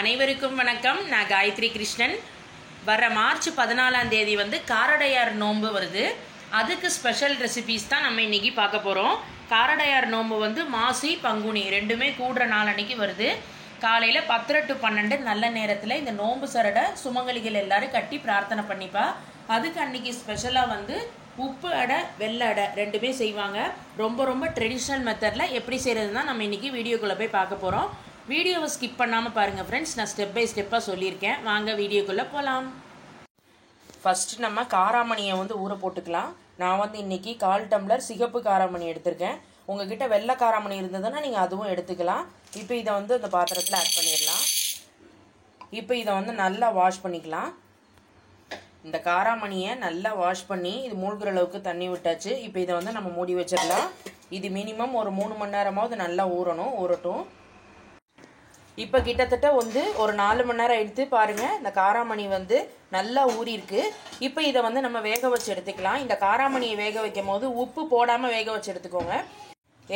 அனைவருக்கும் வணக்கம். நான் காயத்ரி கிருஷ்ணன். வர மார்ச் 14 வந்து காரடையார் நோன்பு வருது. அதுக்கு ஸ்பெஷல் ரெசிபீஸ் தான் நம்ம இன்றைக்கி பார்க்க போகிறோம். காரடையார் நோன்பு வந்து மாசி பங்குனி ரெண்டுமே கூடுற நாள் அன்றைக்கி வருது. காலையில் 10 to 12 நல்ல நேரத்தில் இந்த நோன்பு சரடை சுமங்கலிகள் எல்லோரும் கட்டி பிரார்த்தனை பண்ணிப்பா. அதுக்கு அன்றைக்கி ஸ்பெஷலாக வந்து உப்பு அடை வெள்ளை அடை ரெண்டுமே செய்வாங்க. ரொம்ப ட்ரெடிஷ்னல் மெத்தடில் எப்படி செய்கிறது தான் நம்ம இன்றைக்கி வீடியோக்குள்ளே போய் பார்க்க போகிறோம். வீடியோவை ஸ்கிப் பண்ணாமல் பாருங்கள் ஃப்ரெண்ட்ஸ். நான் ஸ்டெப் பை ஸ்டெப்பாக சொல்லியிருக்கேன். வாங்க வீடியோக்குள்ளே போகலாம். ஃபஸ்ட்டு நம்ம காராமணியை வந்து ஊற போட்டுக்கலாம். நான் வந்து இன்றைக்கி 1/4 டம்ளர் சிகப்பு காராமணி எடுத்திருக்கேன். உங்ககிட்ட வெள்ளை காராமணி இருந்ததுன்னா நீங்கள் அதுவும் எடுத்துக்கலாம். இப்போ இதை வந்து இந்த பாத்திரத்தில் ஆட் பண்ணிடலாம். இப்போ இதை வந்து நல்லா வாஷ் பண்ணிக்கலாம். இந்த காராமணியை நல்லா வாஷ் பண்ணி இது மூழ்கிற அளவுக்கு தண்ணி விட்டாச்சு. இப்போ இதை வந்து நம்ம மூடி வச்சிடலாம். இது மினிமம் ஒரு 3 மணி நேரமாவது நல்லா ஊறட்டும். இப்போ கிட்டத்தட்ட வந்து ஒரு 4 மணி நேரம் எடுத்து பாருங்கள். இந்த காராமணி வந்து நல்லா ஊறியிருக்கு. இப்போ இதை வந்து நம்ம வேக வச்சு எடுத்துக்கலாம். இந்த காராமணியை வேக வைக்கும் போது உப்பு போடாமல் வேக வச்சு எடுத்துக்கோங்க.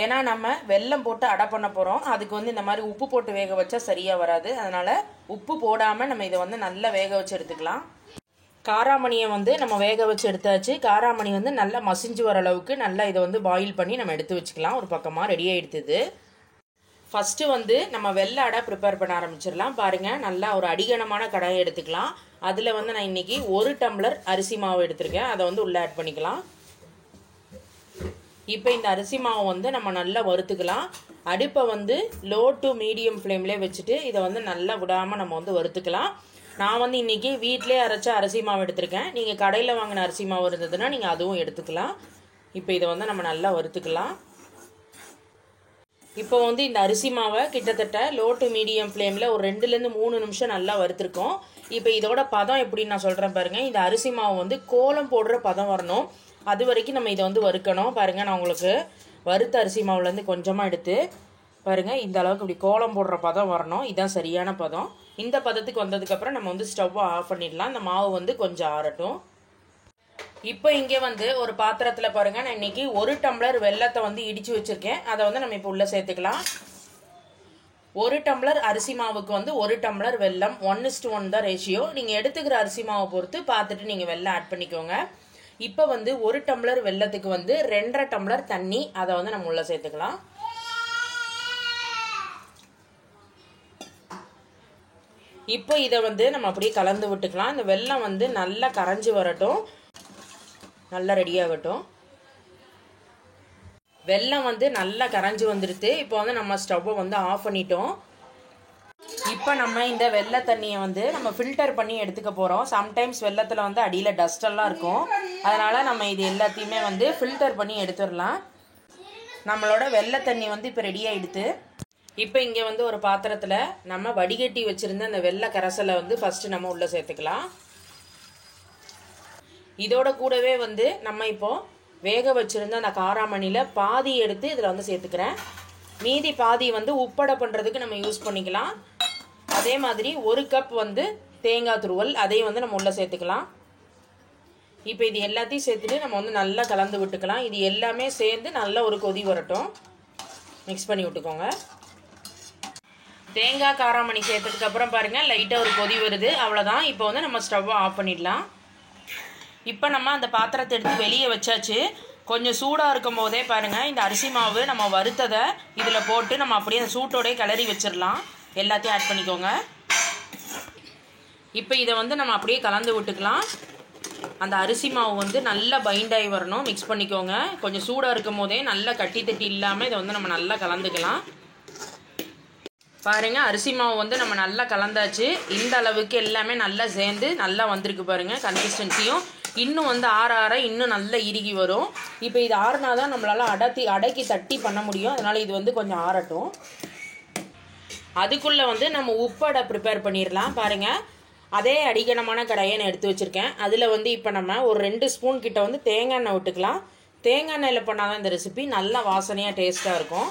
ஏன்னா நம்ம வெல்லம் போட்டு அடை பண்ண போகிறோம். அதுக்கு வந்து இந்த மாதிரி உப்பு போட்டு வேக வச்சா சரியாக வராது. அதனால் உப்பு போடாமல் நம்ம இதை வந்து நல்லா வேக வச்சு எடுத்துக்கலாம். காராமணியை வந்து நம்ம வேக வச்சு எடுத்தாச்சு. காராமணி வந்து நல்லா மசிஞ்சு வர அளவுக்கு நல்லா இதை வந்து பாயில் பண்ணி நம்ம எடுத்து வச்சுக்கலாம். ஒரு பக்கமாக ரெடியாக எடுத்தது. ஃபஸ்ட்டு வந்து நம்ம வெள்ளை அடை ப்ரிப்பேர் பண்ண ஆரம்பிச்சிடலாம். பாருங்கள், நல்லா ஒரு அடிகனமான கடாயை எடுத்துக்கலாம். அதில் வந்து நான் இன்றைக்கி 1 டம்ளர் அரிசி மாவு எடுத்திருக்கேன். அதை வந்து உள்ளே ஆட் பண்ணிக்கலாம். இப்போ இந்த அரிசி மாவு வந்து நம்ம நல்லா வறுத்துக்கலாம். அடுப்பை வந்து லோ டு மீடியம் ஃப்ளேம்லேயே வச்சுட்டு இதை வந்து நல்லா விடாமல் நம்ம வந்து வறுத்துக்கலாம். நான் வந்து இன்றைக்கி வீட்டிலே அரைச்ச அரிசி மாவு எடுத்திருக்கேன். நீங்கள் கடையில் வாங்கின அரிசி மாவு இருந்ததுன்னா நீங்கள் அதுவும் எடுத்துக்கலாம். இப்போ இதை வந்து நம்ம நல்லா வறுத்துக்கலாம். இப்போ வந்து இந்த அரிசி மாவை கிட்டத்தட்ட லோ டு மீடியம் ஃப்ளேமில் ஒரு 2-3 நிமிஷம் நல்லா வறுத்துருக்கோம். இப்போ இதோட பதம் எப்படின்னு நான் சொல்கிறேன் பாருங்கள். இந்த அரிசி மாவு வந்து கோலம் போடுற பதம் வரணும். அது வரைக்கும் நம்ம இதை வந்து வறுக்கணும். பாருங்கள், நான் உங்களுக்கு வறுத்த அரிசி மாவுலேருந்து கொஞ்சமாக எடுத்து பாருங்கள், இந்த அளவுக்கு இப்படி கோலம் போடுற பதம் வரணும். இதுதான் சரியான பதம். இந்த பதத்துக்கு வந்ததுக்கப்புறம் நம்ம வந்து ஸ்டவ்வை ஆஃப் பண்ணிடலாம். இந்த மாவு வந்து கொஞ்சம் ஆறட்டும். இப்போ இங்கே வந்து ஒரு பாத்திரத்தில் பாருங்கள், நான் இன்றைக்கி 1 டம்ளர் வெல்லத்தை வந்து இடித்து வச்சுருக்கேன். அதை வந்து நம்ம இப்போ உள்ளே சேர்த்துக்கலாம். 1 டம்ளர் அரிசி மாவுக்கு வந்து 1 டம்ளர் வெல்லம் 1:1 தான் ரேஷியோ. நீங்கள் எடுத்துக்கிற அரிசி மாவை பொறுத்து பார்த்துட்டு நீங்கள் வெல்லம் ஆட் பண்ணிக்கோங்க. இப்போ வந்து 1 டம்ளர் வெல்லத்துக்கு வந்து 2.5 டம்ளர் தண்ணி, அதை வந்து நம்ம உள்ளே சேர்த்துக்கலாம். இப்போ இதை வந்து நம்ம அப்படியே கலந்து விட்டுக்கலாம். இந்த வெல்லம் வந்து நல்லா கரைஞ்சி வரட்டும், நல்லா ரெடியாகட்டும். வெல்லம் வந்து நல்லா கரைஞ்சி வந்துடுது. இப்போ வந்து நம்ம ஸ்டவ்வை வந்து ஆஃப் பண்ணிட்டோம். இப்போ நம்ம இந்த வெள்ளை தண்ணியை வந்து நம்ம ஃபில்டர் பண்ணி எடுத்துக்க போகிறோம். சம்டைம்ஸ் வெள்ளத்தில் வந்து அடியில் டஸ்டெல்லாம் இருக்கும். அதனால் நம்ம இது எல்லாத்தையுமே வந்து ஃபில்டர் பண்ணி எடுத்துடலாம். நம்மளோட வெள்ளை தண்ணி வந்து இப்போ ரெடி ஆகிடுது. இப்போ இங்கே வந்து ஒரு பாத்திரத்தில் நம்ம வடிகட்டி வச்சுருந்த அந்த வெள்ளை கரைசலை வந்து ஃபஸ்ட்டு நம்ம உள்ளே சேர்த்துக்கலாம். இதோட கூடவே வந்து நம்ம இப்போது வேக வச்சுருந்த அந்த காராமணியில் பாதி எடுத்து இதில் வந்து சேர்த்துக்கிறேன். மீதி பாதி வந்து உப்படை பண்ணுறதுக்கு நம்ம யூஸ் பண்ணிக்கலாம். அதே மாதிரி 1 கப் வந்து தேங்காய் துருவல், அதையும் வந்து நம்ம உள்ளே சேர்த்துக்கலாம். இப்போ இது எல்லாத்தையும் சேர்த்துட்டு நம்ம வந்து நல்லா கலந்து விட்டுக்கலாம். இது எல்லாமே சேர்ந்து நல்லா ஒரு கொதி வரட்டும். மிக்ஸ் பண்ணி விட்டுக்கோங்க. தேங்காய் காராமணி சேர்த்ததுக்கப்புறம் பாருங்கள், லைட்டாக ஒரு கொதி வருது. அவ்வளோதான். இப்போ வந்து நம்ம ஸ்டவ்வை ஆஃப் பண்ணிடலாம். இப்போ நம்ம அந்த பாத்திரத்தை எடுத்து வெளியே வச்சாச்சு. கொஞ்சம் சூடாக இருக்கும் போதே பாருங்கள், இந்த அரிசி மாவு நம்ம வறுத்ததை இதில் போட்டு நம்ம அப்படியே அந்த சூட்டோடய கிளறி வச்சிடலாம். எல்லாத்தையும் ஆட் பண்ணிக்கோங்க. இப்போ இதை வந்து நம்ம அப்படியே கலந்து விட்டுக்கலாம். அந்த அரிசி மாவு வந்து நல்லா பைண்ட் ஆகி வரணும். மிக்ஸ் பண்ணிக்கோங்க. கொஞ்சம் சூடாக இருக்கும் போதே நல்லா கட்டி தட்டி இல்லாமல் இதை வந்து நம்ம நல்லா கலந்துக்கலாம். பாருங்கள், அரிசி மாவு வந்து நம்ம நல்லா கலந்தாச்சு. இந்த அளவுக்கு எல்லாமே நல்லா சேர்ந்து நல்லா வந்திருக்கு பாருங்கள். கன்சிஸ்டன்சியும் இன்னும் வந்து ஆற இன்னும் நல்லா இறுகி வரும். இப்போ இது ஆறுனா தான் நம்மளால் அடைக்கி தட்டி பண்ண முடியும். அதனால் இது வந்து கொஞ்சம் ஆறட்டும். அதுக்குள்ளே வந்து நம்ம உப்படை ப்ரிப்பேர் பண்ணிடலாம். பாருங்கள், அதே அடிகனமான கடாயை நான் எடுத்து வச்சுருக்கேன். அதில் வந்து இப்போ நம்ம ஒரு 2 ஸ்பூன் கிட்ட வந்து தேங்காய் எண்ணெய் விட்டுக்கலாம். தேங்காய் எண்ணெயில் பண்ணால் தான் இந்த ரெசிபி நல்லா வாசனையாக டேஸ்ட்டாக இருக்கும்.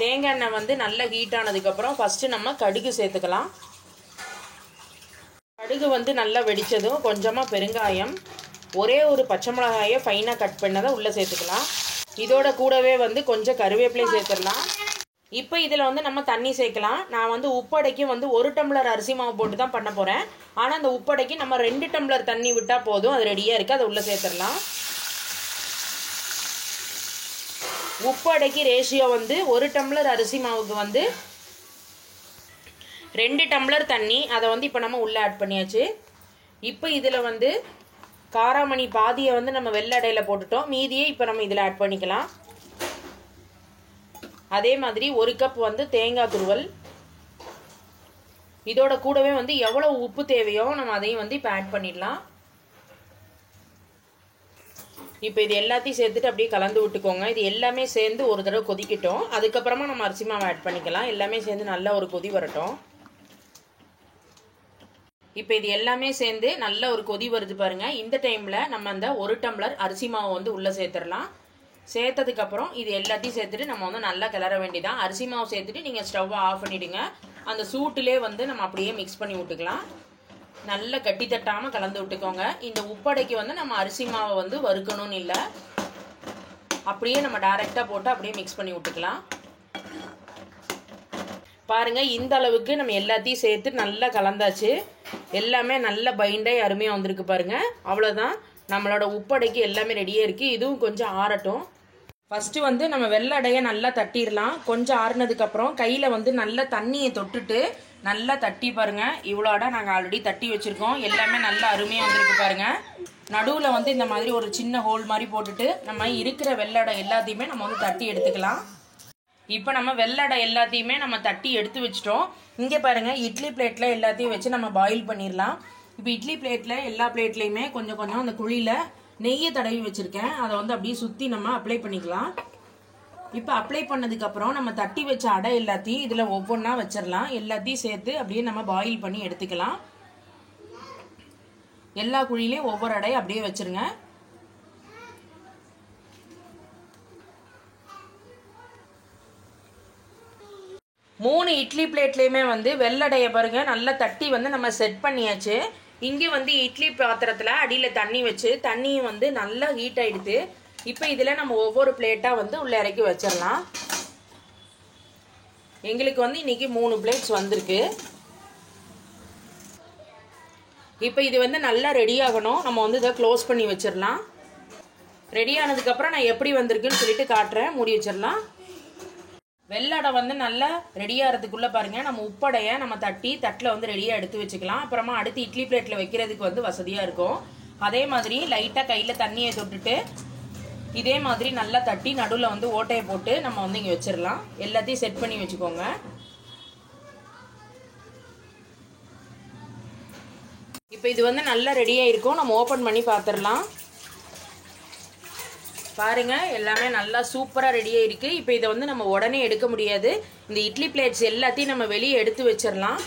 தேங்காய் எண்ணெய் வந்து நல்லா ஹீட் ஆனதுக்கப்புறம் ஃபஸ்ட்டு நம்ம கடுகு சேர்த்துக்கலாம். கடுகு வந்து நல்லா வெடித்ததும் கொஞ்சமாக பெருங்காயம், ஒரே ஒரு பச்சை மிளகாயை ஃபைனாக கட் பண்ணதை உள்ளே சேர்த்துக்கலாம். இதோட கூடவே வந்து கொஞ்சம் கருவேப்பிலையும் சேர்த்துடலாம். இப்போ இதில் வந்து நம்ம தண்ணி சேர்க்கலாம். நான் வந்து உப்படைக்கு வந்து 1 டம்ளர் அரிசி மாவு போட்டு தான் பண்ண போகிறேன். ஆனால் அந்த உப்படைக்கு நம்ம 2 டம்ளர் தண்ணி விட்டால் போதும். அது ரெடியாக இருக்குது. அதை உள்ளே சேர்த்துடலாம். உப்படைக்கு ரேஷியோ வந்து 1 டம்ளர் அரிசி மாவுக்கு வந்து 2 டம்ளர் தண்ணி. அதை வந்து இப்போ நம்ம உள்ளே ஆட் பண்ணியாச்சு. இப்போ இதில் வந்து காராமணி பாதியை வந்து நம்ம வெள்ளடையில் போட்டுட்டோம். மீதியை இப்போ நம்ம இதில் ஆட் பண்ணிக்கலாம். அதே மாதிரி 1 கப் வந்து தேங்காய் துருவல். இதோட கூடவே வந்து எவ்வளோ உப்பு தேவையோ நம்ம அதையும் வந்து இப்போ ஆட் பண்ணிடலாம். இப்போ இது எல்லாத்தையும் சேர்த்துட்டு அப்படியே கலந்து விட்டுக்கோங்க. இது எல்லாமே சேர்ந்து ஒரு தடவை கொதிக்கட்டும். அதுக்கப்புறமா நம்ம அரிசி மாவை ஆட் பண்ணிக்கலாம். எல்லாமே சேர்ந்து நல்லா ஒரு கொதி வரட்டும். இப்போ இது எல்லாமே சேர்ந்து நல்ல ஒரு கொதி வருது பாருங்க. இந்த டைமில் நம்ம அந்த 1 டம்ளர் அரிசி மாவை வந்து உள்ளே சேர்த்துடலாம். சேர்த்ததுக்கப்புறம் இது எல்லாத்தையும் சேர்த்துட்டு நம்ம வந்து நல்லா கிளற வேண்டியதான். அரிசி மாவு சேர்த்துட்டு நீங்கள் ஸ்டவ்வை ஆஃப் பண்ணிவிடுங்க. அந்த சூட்டிலே வந்து நம்ம அப்படியே மிக்ஸ் பண்ணி விட்டுக்கலாம். நல்லா கட்டி தட்டாமல் கலந்து விட்டுக்கோங்க. இந்த உப்படைக்கு வந்து நம்ம அரிசி மாவை வந்து வறுக்கணும்னு இல்லை, அப்படியே நம்ம டைரெக்டாக போட்டு அப்படியே மிக்ஸ் பண்ணி விட்டுக்கலாம். பாருங்கள், இந்த அளவுக்கு நம்ம எல்லாத்தையும் சேர்த்து நல்லா கலந்தாச்சு. எல்லாமே நல்ல பைண்டாக அருமையாக வந்திருக்கு பாருங்கள். அவ்வளோதான், நம்மளோட உப்படைக்கு எல்லாமே ரெடியாக இருக்குது. இதுவும் கொஞ்சம் ஆறட்டும். ஃபஸ்ட்டு வந்து நம்ம வெள்ளடையை நல்லா தட்டிடலாம். கொஞ்சம் ஆறுனதுக்கப்புறம் கையில் வந்து நல்லா தண்ணியை தொட்டுட்டு நல்லா தட்டி பாருங்கள். இவ்வளோ அடை நாங்கள் ஆல்ரெடி தட்டி வச்சுருக்கோம். எல்லாமே நல்லா அருமையாக வந்திருக்கு பாருங்கள். நடுவில் வந்து இந்த மாதிரி ஒரு சின்ன ஹோல் மாதிரி போட்டுட்டு நம்ம இருக்கிற வெள்ளடை எல்லாத்தையுமே நம்ம வந்து தட்டி எடுத்துக்கலாம். இப்போ நம்ம வெள்ளடை எல்லாத்தையுமே நம்ம தட்டி எடுத்து வச்சிட்டோம். இங்கே பாருங்கள், இட்லி பிளேட்டில் எல்லாத்தையும் வச்சு நம்ம பாயில் பண்ணிடலாம். இப்போ இட்லி பிளேட்டில் எல்லா பிளேட்லேயுமே கொஞ்சம் கொஞ்சம் அந்த குழியில் நெய்யை தடவி வச்சுருக்கேன். அதை வந்து அப்படியே சுற்றி நம்ம அப்ளை பண்ணிக்கலாம். இப்போ அப்ளை பண்ணதுக்கப்புறம் நம்ம தட்டி வச்ச அடை எல்லாத்தையும் இதில் ஒவ்வொன்றா வச்சிடலாம். எல்லாத்தையும் சேர்த்து அப்படியே நம்ம பாயில் பண்ணி எடுத்துக்கலாம். எல்லா குழியிலையும் ஒவ்வொரு அடையை அப்படியே வச்சுருங்க. மூணு இட்லி பிளேட்லேயுமே வந்து வெள்ளடையை பாருங்க நல்லா தட்டி வந்து நம்ம செட் பண்ணியாச்சு. இங்கே வந்து இட்லி பாத்திரத்தில் அடியில் தண்ணி வச்சு தண்ணியும் வந்து நல்லா ஹீட் ஆகிடுது. இப்போ இதில் நம்ம ஒவ்வொரு பிளேட்டாக வந்து உள்ளே இறக்கி வச்சிடலாம். எங்களுக்கு வந்து இன்றைக்கி 3 பிளேட்ஸ் வந்திருக்கு. இப்போ இது வந்து நல்லா ரெடி ஆகணும். நம்ம வந்து இதை க்ளோஸ் பண்ணி வச்சிடலாம். ரெடி ஆனதுக்கப்புறம் நான் எப்படி வந்திருக்குன்னு சொல்லிட்டு காட்டுறேன். மூடி வச்சிடலாம். வெள்ளடை வந்து நல்லா ரெடியாகிறதுக்குள்ளே பாருங்கள், நம்ம உப்படையை நம்ம தட்டி தட்டில் வந்து ரெடியாக எடுத்து வச்சுக்கலாம். அப்புறமா அடுத்து இட்லி பிளேட்டில் வைக்கிறதுக்கு வந்து வசதியாக இருக்கும். அதே மாதிரி லைட்டாக கையில் தண்ணியை தொட்டுட்டு இதே மாதிரி நல்லா தட்டி நடுவில் வந்து ஓட்டையை போட்டு நம்ம வந்து இங்கே வச்சிடலாம். எல்லாத்தையும் செட் பண்ணி வச்சுக்கோங்க. இப்போ இது வந்து நல்லா ரெடியாக இருக்கும். நம்ம ஓப்பன் பண்ணி பார்த்துடலாம். பாருங்க, எல்லாமே நல்லா சூப்பராக ரெடியாக இருக்குது. இப்போ இதை வந்து நம்ம உடனே எடுக்க முடியாது. இந்த இட்லி பிளேட்ஸ் எல்லாத்தையும் நம்ம வெளியே எடுத்து வச்சிடலாம்.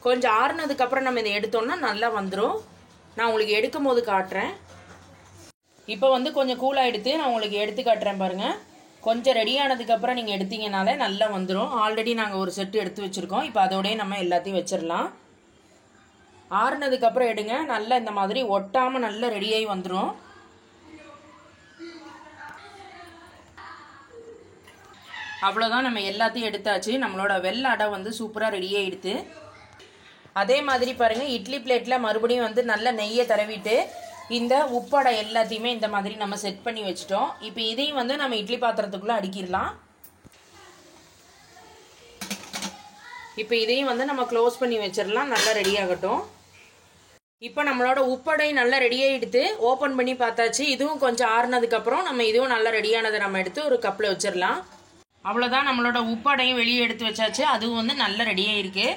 கொஞ்சம் ஆறுனதுக்கப்புறம் நம்ம இதை எடுத்தோம்னா நல்லா வந்துடும். நான் உங்களுக்கு எடுக்கும் போது காட்டுறேன். இப்போ வந்து கொஞ்சம் கூலாக எடுத்து நான் உங்களுக்கு எடுத்து காட்டுறேன் பாருங்கள். கொஞ்சம் ரெடியானதுக்கப்புறம் நீங்கள் எடுத்தீங்கனாலே நல்லா வந்துடும். ஆல்ரெடி நாங்கள் ஒரு செட்டு எடுத்து வச்சுருக்கோம். இப்போ அதோடய நம்ம எல்லாத்தையும் வச்சிடலாம். ஆறுனதுக்கப்புறம் எடுங்க. நல்லா இந்த மாதிரி ஒட்டாமல் நல்லா ரெடியாகி வந்துடும். அவ்வளோதான், நம்ம எல்லாத்தையும் எடுத்தாச்சு. நம்மளோட வெள்ளை அடை வந்து சூப்பராக ரெடியாக எடுத்து அதே மாதிரி பாருங்கள், இட்லி பிளேட்டில் மறுபடியும் வந்து நல்ல நெய்யை தடவிட்டு இந்த உப்படை எல்லாத்தையுமே இந்த மாதிரி நம்ம செட் பண்ணி வச்சுட்டோம். இப்போ இதையும் வந்து நம்ம இட்லி பாத்திரத்துக்குள்ளே அடுக்கிடலாம். இப்போ இதையும் வந்து நம்ம க்ளோஸ் பண்ணி வச்சிடலாம். நல்லா ரெடி ஆகட்டும். இப்போ நம்மளோட உப்படை நல்லா ரெடியாக எடுத்து ஓப்பன் பண்ணி பார்த்தாச்சு. இதுவும் கொஞ்சம் ஆறுனதுக்கப்புறம் நம்ம இதுவும் நல்லா ரெடியானதை நம்ம எடுத்து ஒரு கப்பில் வச்சிடலாம். அவ்வளோதான், நம்மளோட உப்படையும் வெளியே எடுத்து வச்சாச்சு. அதுவும் வந்து நல்லா ரெடியாக இருக்குது.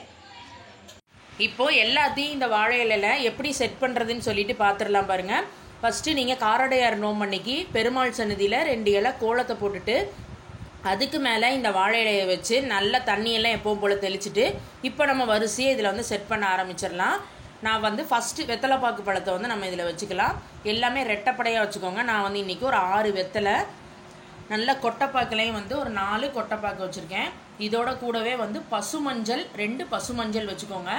இப்போது எல்லாத்தையும் இந்த வாழை இலையில் எப்படி செட் பண்ணுறதுன்னு சொல்லிட்டு பார்த்துடலாம் பாருங்கள். ஃபஸ்ட்டு நீங்கள் காரடையார் நோம்பு அன்னைக்கு பெருமாள் சன்னதியில் 2 இலை கோலத்தை போட்டுட்டு அதுக்கு மேலே இந்த வாழை இலையை வச்சு நல்லா தண்ணியெல்லாம் எப்பவும் போல் தெளிச்சுட்டு இப்போ நம்ம வரிசையை இதில் வந்து செட் பண்ண ஆரம்பிச்சிடலாம். நான் வந்து ஃபஸ்ட்டு வெத்தலைப்பாக்கு பழத்தை வந்து நம்ம இதில் வச்சுக்கலாம். எல்லாமே ரெட்டைப்படையாக வச்சுக்கோங்க. நான் வந்து இன்றைக்கி ஒரு 6 வெத்தலை, நல்ல கொட்டைப்பாக்குலையும் வந்து ஒரு 4 கொட்டைப்பாக்கு வச்சுருக்கேன். இதோட கூடவே வந்து பசுமஞ்சள் 2 பசுமஞ்சள் வச்சுக்கோங்க.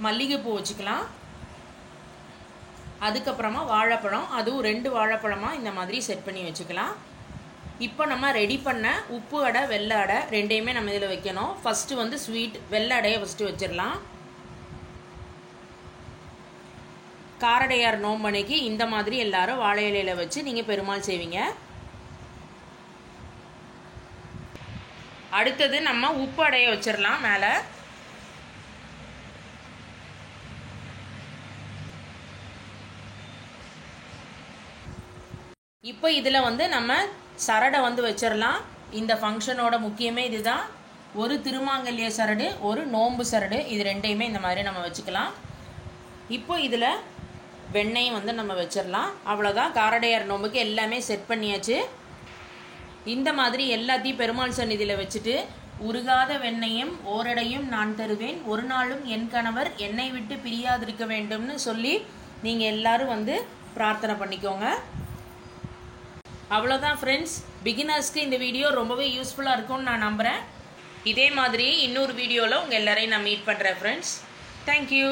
மல்லிகைப்பூ வச்சுக்கலாம். அதுக்கப்புறமா வாழைப்பழம், அதுவும் 2 வாழைப்பழமாக இந்த மாதிரி செட் பண்ணி வச்சுக்கலாம். இப்போ நம்ம ரெடி பண்ண உப்பு அடை வெள்ளை அடை ரெண்டையுமே நம்ம இதில் வைக்கணும். ஃபஸ்ட்டு வந்து ஸ்வீட் வெள்ளை அடையை ஃபஸ்ட்டு வச்சிடலாம். காரடையார் நோம்பனைக்கு இந்த மாதிரி எல்லாரும் வாழை இலையில் வச்சு நீங்கள் பெருமாள் செய்வீங்க. அடுத்தது நம்ம உப்பு அடையை வச்சிடலாம் மேலே. இப்போ இதில் வந்து நம்ம சரடை வந்து வச்சிடலாம். இந்த ஃபங்க்ஷனோட முக்கியமே இதுதான். ஒரு திருமாங்கல்ய சரடு, ஒரு நோம்பு சரடு, இது ரெண்டையுமே இந்த மாதிரி நம்ம வச்சுக்கலாம். இப்போ இதில் வெண்ணெயும் வந்து நம்ம வச்சிடலாம். அவ்வளோதான், காரடையார் நோம்புக்கு எல்லாமே செட் பண்ணியாச்சு. இந்த மாதிரி எல்லாத்தையும் பெருமாள் சந்நிதியில் வச்சுட்டு உருகாத வெண்ணெயும் ஓரடையும் நான் தருவேன், ஒரு நாளும் என் கணவர் என்னை விட்டு பிரியாதிருக்க வேண்டும்னு சொல்லி நீங்கள் எல்லாரும் வந்து பிரார்த்தனை பண்ணிக்கோங்க. அவ்வளோதான் ஃப்ரெண்ட்ஸ், பிகினர்ஸ்க்கு இந்த வீடியோ ரொம்பவே யூஸ்ஃபுல்லாக இருக்கும்னு நான் நம்புகிறேன். இதே மாதிரி இன்னொரு வீடியோவில் உங்கள் எல்லாரையும் நான் மீட் பண்ணுறேன் ஃப்ரெண்ட்ஸ். தேங்க்யூ.